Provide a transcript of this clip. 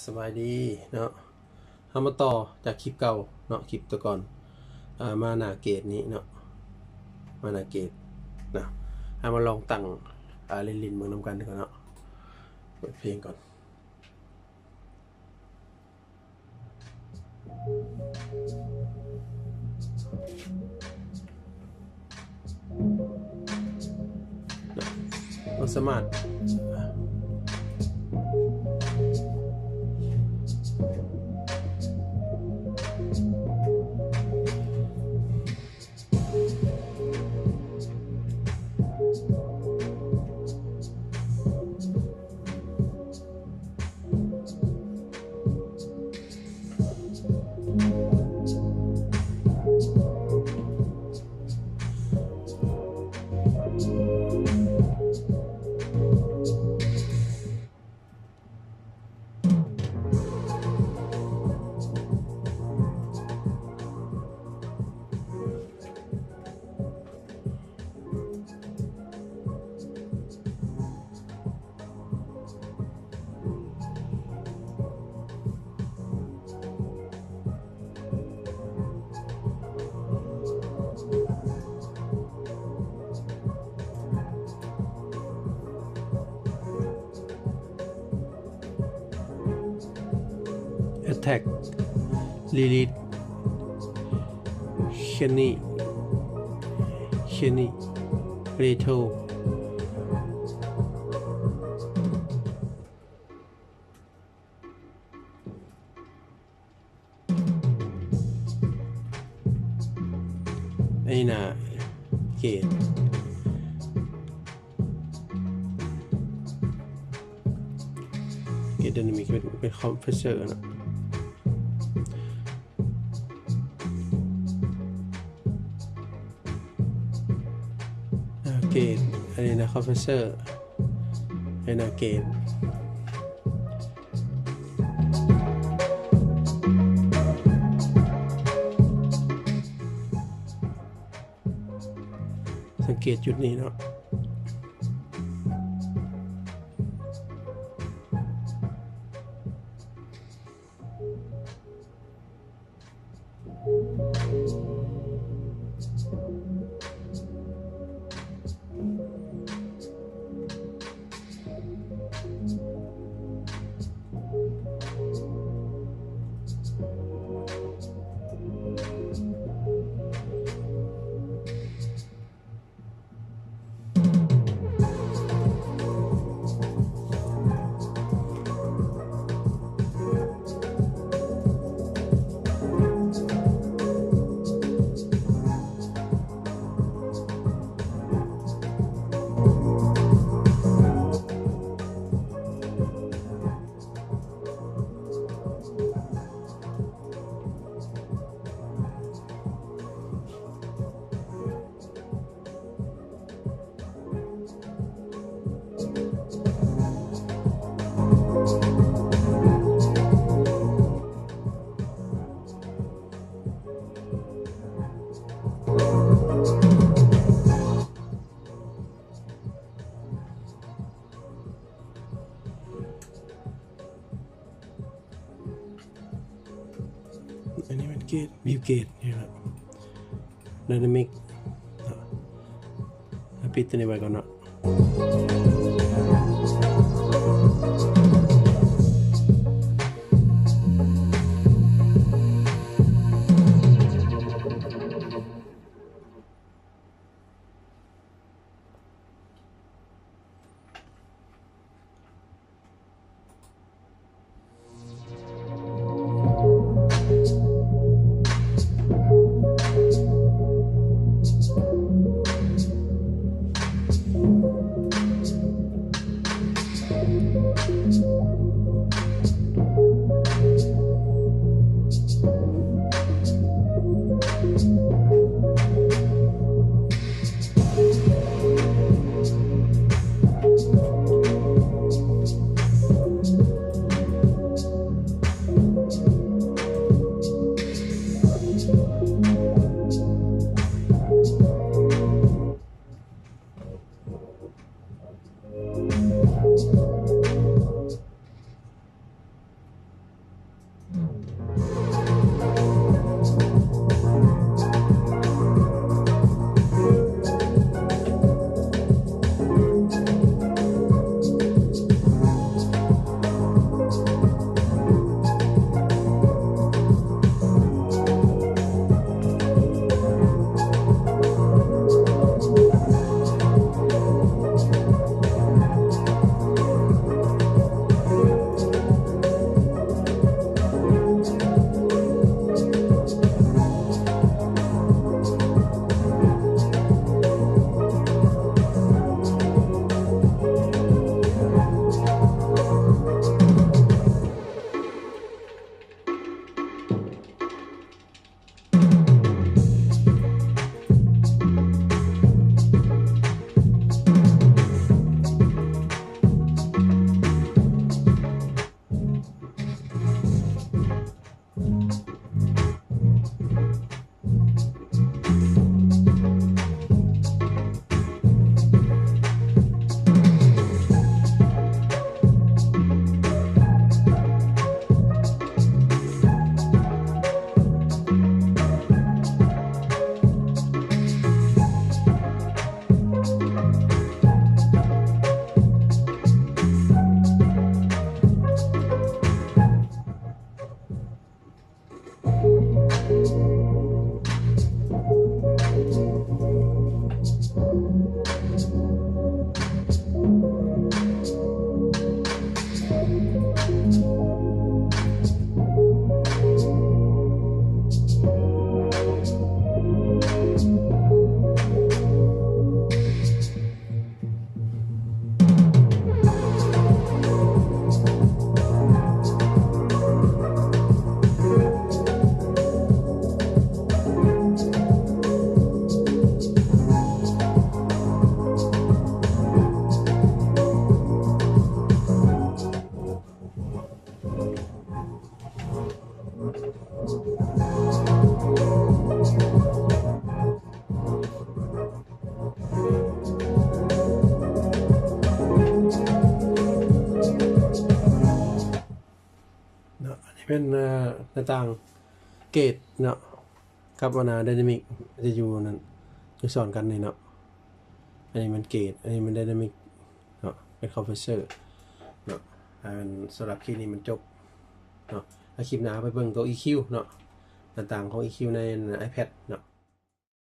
สบายดีเนาะทำมาต่อจากคลิปเก่าเนาะคลิปตัวก่อนมาหน้าเกตนี้เนาะมาหน้าเกตนะมาลองตั้งลินเมืองนำกันก่อนเนาะเปิดเพลงก่อนเราสามารถattack Lilith Kenny Rachelไอ้น่ะเกตไดนามิกเป็นคอมเพรสเซอร์นะเกตอันนี้นะคอมเพรสเซอร์ไอ้นะเกตสังเกตจุดนี้เนาะอันนี้มันเกตวิวเกตนี่ครับไดนามิกปิดตัวนี้ไว้ก่อนเนาะ เป็นหน้าต่างเกตเนาะกับไดนามิกจะอยู่นั่นจะสอนกันนี่เนาะอันนี้มันเกตอันนี้มันไดนามิกเนาะเป็นคอมเพรสเซอร์เนาะสำหรับคลิปนี้มันจบเนาะถ้าคลิปหน้าไปเบิ่งตัว EQ เนาะหน้าต่างของ EQ ใน iPad เนาะ